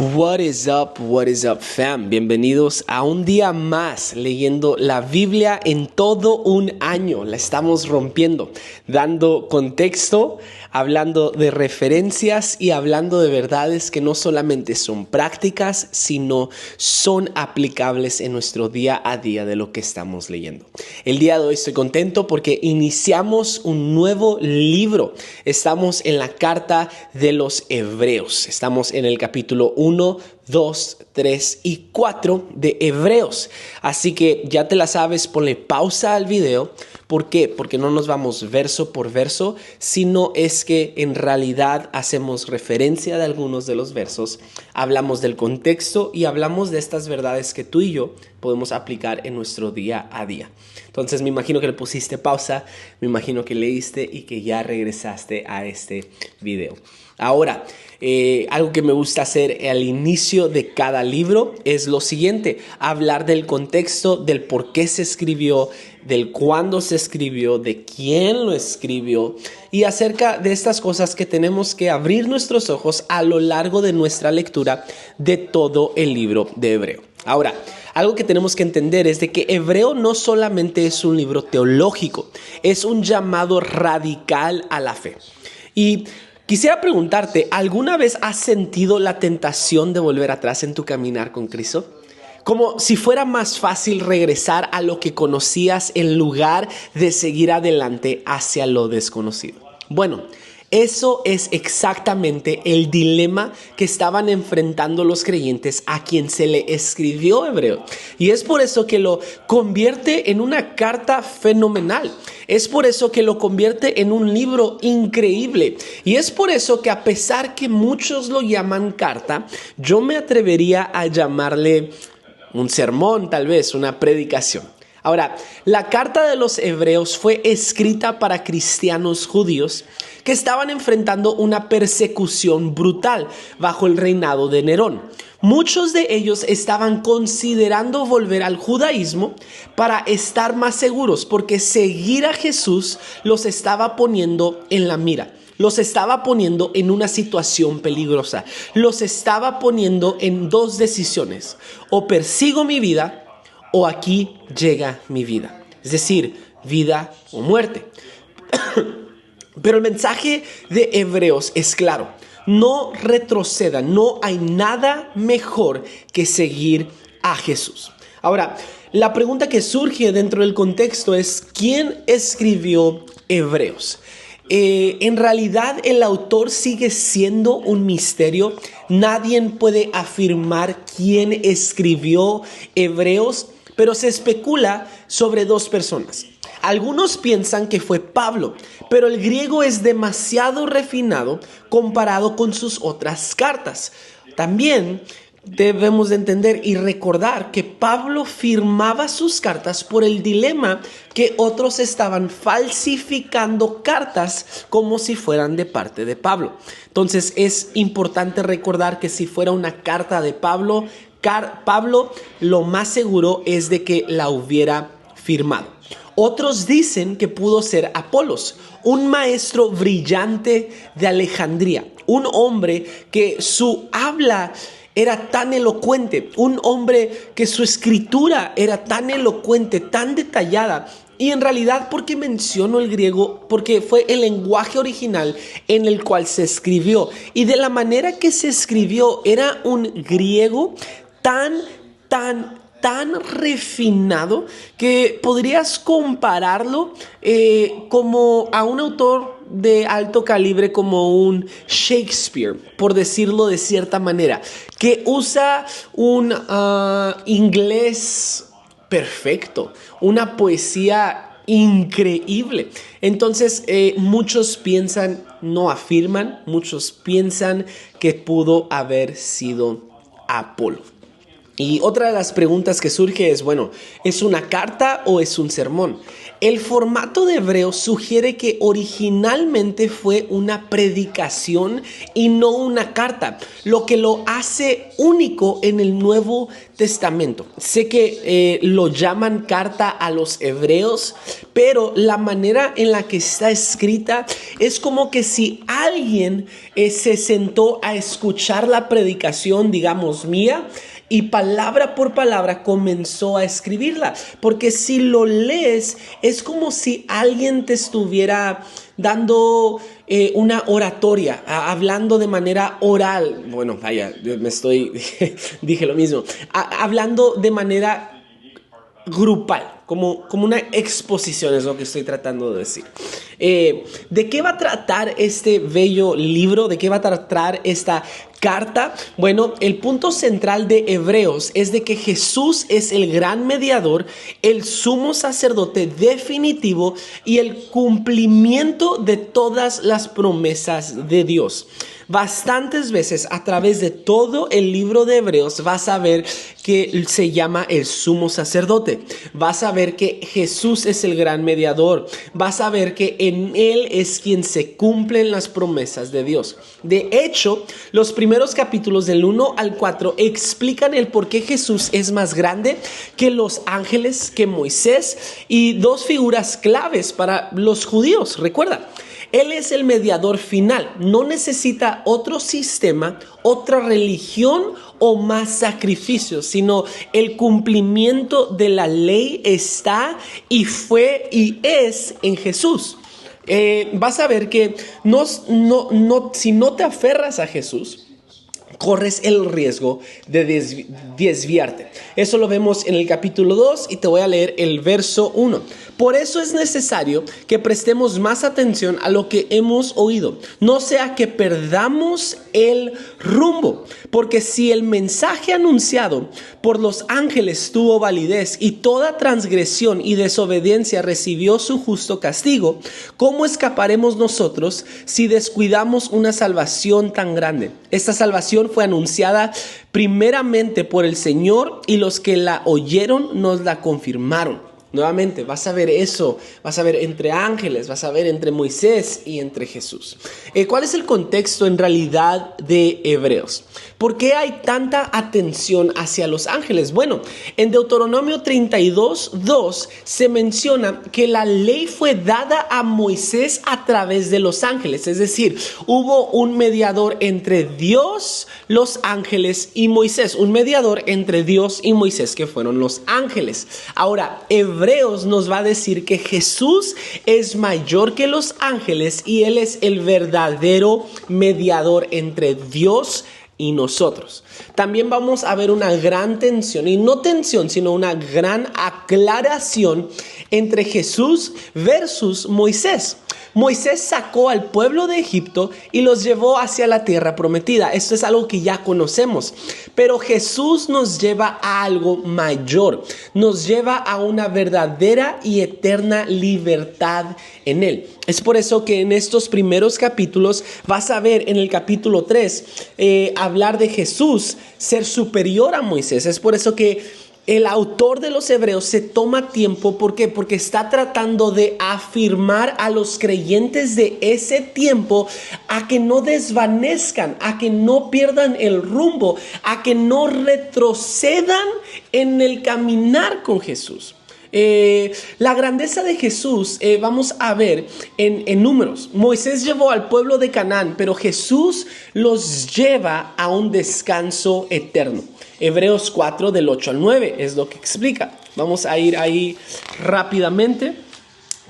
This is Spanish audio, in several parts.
What is up, fam? Bienvenidos a un día más leyendo la Biblia en todo un año. La estamos rompiendo, dando contexto, hablando de referencias y hablando de verdades que no solamente son prácticas, sino son aplicables en nuestro día a día de lo que estamos leyendo. El día de hoy estoy contento porque iniciamos un nuevo libro. Estamos en la carta de los Hebreos. Estamos en el capítulo 1, 2, 3 y 4 de Hebreos. Así que ya te la sabes, ponle pausa al video. ¿Por qué? Porque no nos vamos verso por verso, sino es que en realidad hacemos referencia de algunos de los versos, hablamos del contexto y hablamos de estas verdades que tú y yo podemos aplicar en nuestro día a día. Entonces me imagino que le pusiste pausa, me imagino que leíste y que ya regresaste a este video. Ahora, algo que me gusta hacer al inicio de cada libro es lo siguiente: hablar del contexto, del por qué se escribió, del cuándo se escribió, de quién lo escribió y acerca de estas cosas que tenemos que abrir nuestros ojos a lo largo de nuestra lectura de todo el libro de Hebreo. Ahora, algo que tenemos que entender es de que Hebreo no solamente es un libro teológico, es un llamado radical a la fe. Y quisiera preguntarte, ¿alguna vez has sentido la tentación de volver atrás en tu caminar con Cristo? Como si fuera más fácil regresar a lo que conocías en lugar de seguir adelante hacia lo desconocido. Bueno, eso es exactamente el dilema que estaban enfrentando los creyentes a quien se le escribió Hebreo. Y es por eso que lo convierte en una carta fenomenal. Es por eso que lo convierte en un libro increíble. Y es por eso que, a pesar que muchos lo llaman carta, yo me atrevería a llamarle un sermón, tal vez, una predicación. Ahora, la carta de los Hebreos fue escrita para cristianos judíos que estaban enfrentando una persecución brutal bajo el reinado de Nerón. Muchos de ellos estaban considerando volver al judaísmo para estar más seguros, porque seguir a Jesús los estaba poniendo en la mira. Los estaba poniendo en una situación peligrosa. Los estaba poniendo en dos decisiones: o persigo mi vida o aquí llega mi vida. Es decir, vida o muerte. Pero el mensaje de Hebreos es claro: no retrocedan, no hay nada mejor que seguir a Jesús. Ahora, la pregunta que surge dentro del contexto es: ¿quién escribió Hebreos? En realidad el autor sigue siendo un misterio. Nadie puede afirmar quién escribió Hebreos, pero se especula sobre dos personas. Algunos piensan que fue Pablo, pero el griego es demasiado refinado comparado con sus otras cartas. También debemos de entender y recordar que Pablo firmaba sus cartas por el dilema que otros estaban falsificando cartas como si fueran de parte de Pablo. Entonces es importante recordar que si fuera una carta de Pablo, lo más seguro es de que la hubiera firmado. Otros dicen que pudo ser Apolos, un maestro brillante de Alejandría, un hombre que su habla era tan elocuente, un hombre que su escritura era tan elocuente, tan detallada. Y en realidad, ¿por qué menciono el griego? Porque fue el lenguaje original en el cual se escribió. Y de la manera que se escribió era un griego tan refinado que podrías compararlo como a un autor de alto calibre como un Shakespeare, por decirlo de cierta manera, que usa un inglés perfecto, una poesía increíble. Entonces muchos piensan, no afirman, muchos piensan que pudo haber sido Apolo. Y otra de las preguntas que surge es, bueno, ¿es una carta o es un sermón? El formato de Hebreos sugiere que originalmente fue una predicación y no una carta, lo que lo hace único en el Nuevo Testamento. Sé que lo llaman carta a los hebreos, pero la manera en la que está escrita es como que si alguien se sentó a escuchar la predicación, digamos, mía, y palabra por palabra comenzó a escribirla. Porque si lo lees, es como si alguien te estuviera dando una oratoria, hablando de manera oral. Bueno, vaya, dije lo mismo. Hablando de manera grupal, como una exposición, es lo que estoy tratando de decir. ¿De qué va a tratar este bello libro? ¿De qué va a tratar esta carta? Bueno, el punto central de Hebreos es de que Jesús es el gran mediador, el sumo sacerdote definitivo y el cumplimiento de todas las promesas de Dios. Bastantes veces a través de todo el libro de Hebreos vas a ver que se llama el sumo sacerdote. Vas a ver que Jesús es el gran mediador. Vas a ver que en Él es quien se cumplen las promesas de Dios. De hecho, los primeros capítulos del 1 al 4 explican el por qué Jesús es más grande que los ángeles, que Moisés y dos figuras claves para los judíos. Recuerda, Él es el mediador final, no necesita otro sistema, otra religión o más sacrificios, sino el cumplimiento de la ley está y fue y es en Jesús. Vas a ver que si no te aferras a Jesús, corres el riesgo de desviarte. Eso lo vemos en el capítulo 2 y te voy a leer el verso 1. Por eso es necesario que prestemos más atención a lo que hemos oído, no sea que perdamos el rumbo, porque si el mensaje anunciado por los ángeles tuvo validez y toda transgresión y desobediencia recibió su justo castigo, ¿cómo escaparemos nosotros si descuidamos una salvación tan grande? Esta salvación fue anunciada primeramente por el Señor y los que la oyeron nos la confirmaron. Nuevamente, vas a ver eso, vas a ver entre ángeles, vas a ver entre Moisés y entre Jesús. ¿Cuál es el contexto en realidad de Hebreos? ¿Por qué hay tanta atención hacia los ángeles? Bueno, en Deuteronomio 32:2 se menciona que la ley fue dada a Moisés a través de los ángeles. Es decir, hubo un mediador entre Dios, los ángeles y Moisés. Un mediador entre Dios y Moisés, que fueron los ángeles. Ahora, Hebreos nos va a decir que Jesús es mayor que los ángeles y Él es el verdadero mediador entre Dios y nosotros. También vamos a ver una gran tensión, y no tensión, sino una gran aclaración entre Jesús versus Moisés. Moisés sacó al pueblo de Egipto y los llevó hacia la tierra prometida. Esto es algo que ya conocemos. Pero Jesús nos lleva a algo mayor. Nos lleva a una verdadera y eterna libertad en Él. Es por eso que en estos primeros capítulos vas a ver en el capítulo 3 hablar de Jesús ser superior a Moisés. Es por eso que el autor de los Hebreos se toma tiempo. ¿Por qué? Porque está tratando de afirmar a los creyentes de ese tiempo a que no desvanezcan, a que no pierdan el rumbo, a que no retrocedan en el caminar con Jesús. La grandeza de Jesús vamos a ver en Números. Moisés llevó al pueblo de Canaán, pero Jesús los lleva a un descanso eterno. Hebreos 4 del 8 al 9 es lo que explica. Vamos a ir ahí rápidamente.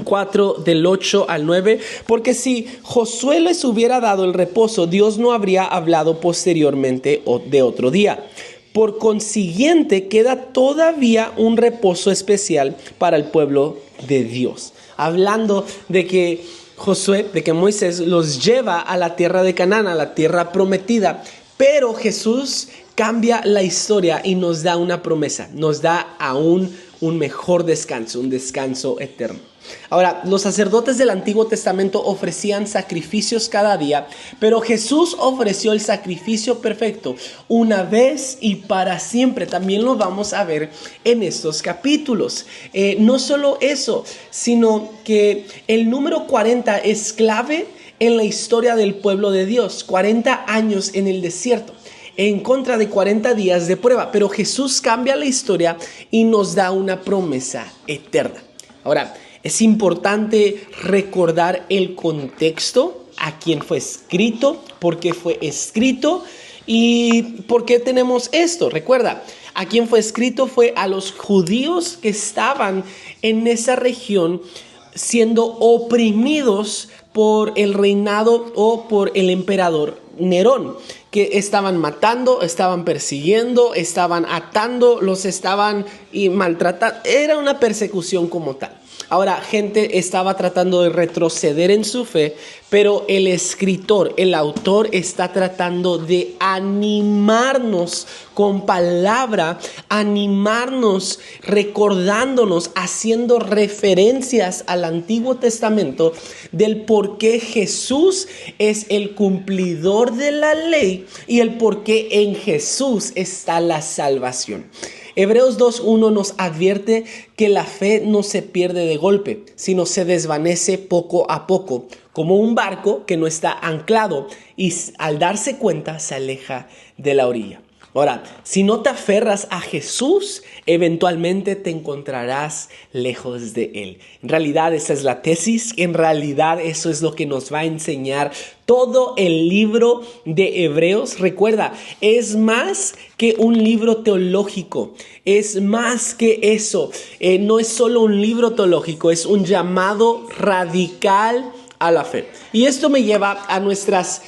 4 del 8 al 9, porque si Josué les hubiera dado el reposo, Dios no habría hablado posteriormente de otro día. Por consiguiente, queda todavía un reposo especial para el pueblo de Dios. Hablando de que Moisés los lleva a la tierra de Canaán, a la tierra prometida, pero Jesús cambia la historia y nos da una promesa, nos da aún un mejor descanso, un descanso eterno. Ahora, los sacerdotes del Antiguo Testamento ofrecían sacrificios cada día, pero Jesús ofreció el sacrificio perfecto una vez y para siempre. También lo vamos a ver en estos capítulos. No solo eso, sino que el número 40 es clave en la historia del pueblo de Dios. 40 años en el desierto, en contra de 40 días de prueba. Pero Jesús cambia la historia y nos da una promesa eterna. Ahora, es importante recordar el contexto, a quién fue escrito, por qué fue escrito y por qué tenemos esto. Recuerda, a quién fue escrito fue a los judíos que estaban en esa región siendo oprimidos por el reinado o por el emperador Nerón, que estaban matando, estaban persiguiendo, estaban atando, los estaban maltratando. Era una persecución como tal. Ahora, gente estaba tratando de retroceder en su fe, pero el escritor, el autor, está tratando de animarnos con palabra, animarnos, recordándonos, haciendo referencias al Antiguo Testamento del por qué Jesús es el cumplidor de la ley y el por qué en Jesús está la salvación. Hebreos 2:1 nos advierte que la fe no se pierde de golpe, sino se desvanece poco a poco, como un barco que no está anclado y al darse cuenta se aleja de la orilla. Ahora, si no te aferras a Jesús, eventualmente te encontrarás lejos de Él. En realidad esa es la tesis, en realidad eso es lo que nos va a enseñar todo el libro de Hebreos. Recuerda, es más que un libro teológico, es más que eso. No es solo un libro teológico, es un llamado radical a la fe. Y esto me lleva a nuestras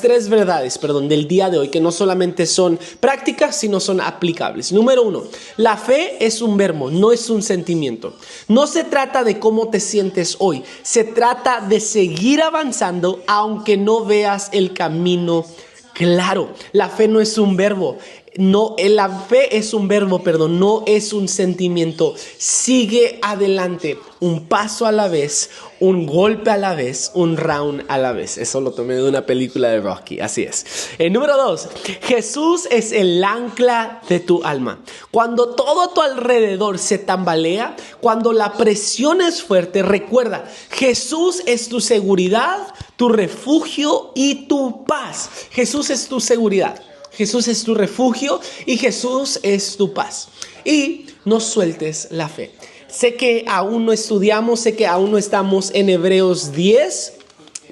tres verdades, del día de hoy, que no solamente son prácticas, sino son aplicables. Número 1, la fe es un verbo, no es un sentimiento. No se trata de cómo te sientes hoy, se trata de seguir avanzando aunque no veas el camino claro. La fe no es un verbo. No, la fe es un verbo, no es un sentimiento. Sigue adelante, un paso a la vez, un golpe a la vez, un round a la vez. Eso lo tomé de una película de Rocky, así es. Número 2, Jesús es el ancla de tu alma. Cuando todo a tu alrededor se tambalea, cuando la presión es fuerte, recuerda, Jesús es tu seguridad, tu refugio y tu paz. Jesús es tu seguridad. Jesús es tu refugio y Jesús es tu paz. Y no sueltes la fe. Sé que aún no estudiamos, sé que aún no estamos en Hebreos 10,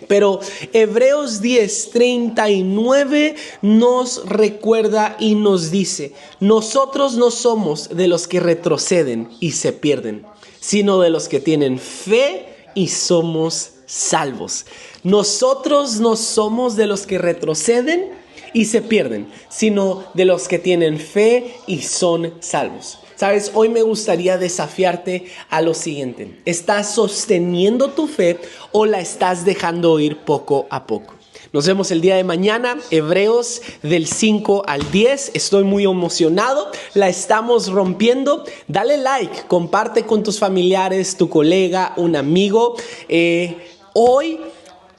pero Hebreos 10:39 nos recuerda y nos dice: nosotros no somos de los que retroceden y se pierden, sino de los que tienen fe y somos salvos. Nosotros no somos de los que retroceden y se pierden, sino de los que tienen fe y son salvos. Sabes, hoy me gustaría desafiarte a lo siguiente: ¿estás sosteniendo tu fe o la estás dejando ir poco a poco? Nos vemos el día de mañana, Hebreos del 5 al 10. Estoy muy emocionado, la estamos rompiendo. Dale like, comparte con tus familiares, tu colega, un amigo. Hoy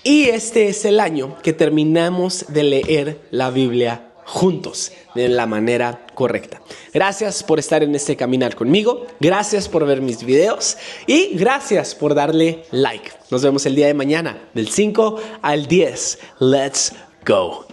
Y este es el año que terminamos de leer la Biblia juntos de la manera correcta. Gracias por estar en este caminar conmigo. Gracias por ver mis videos. Y gracias por darle like. Nos vemos el día de mañana, del 5 al 10. Let's go.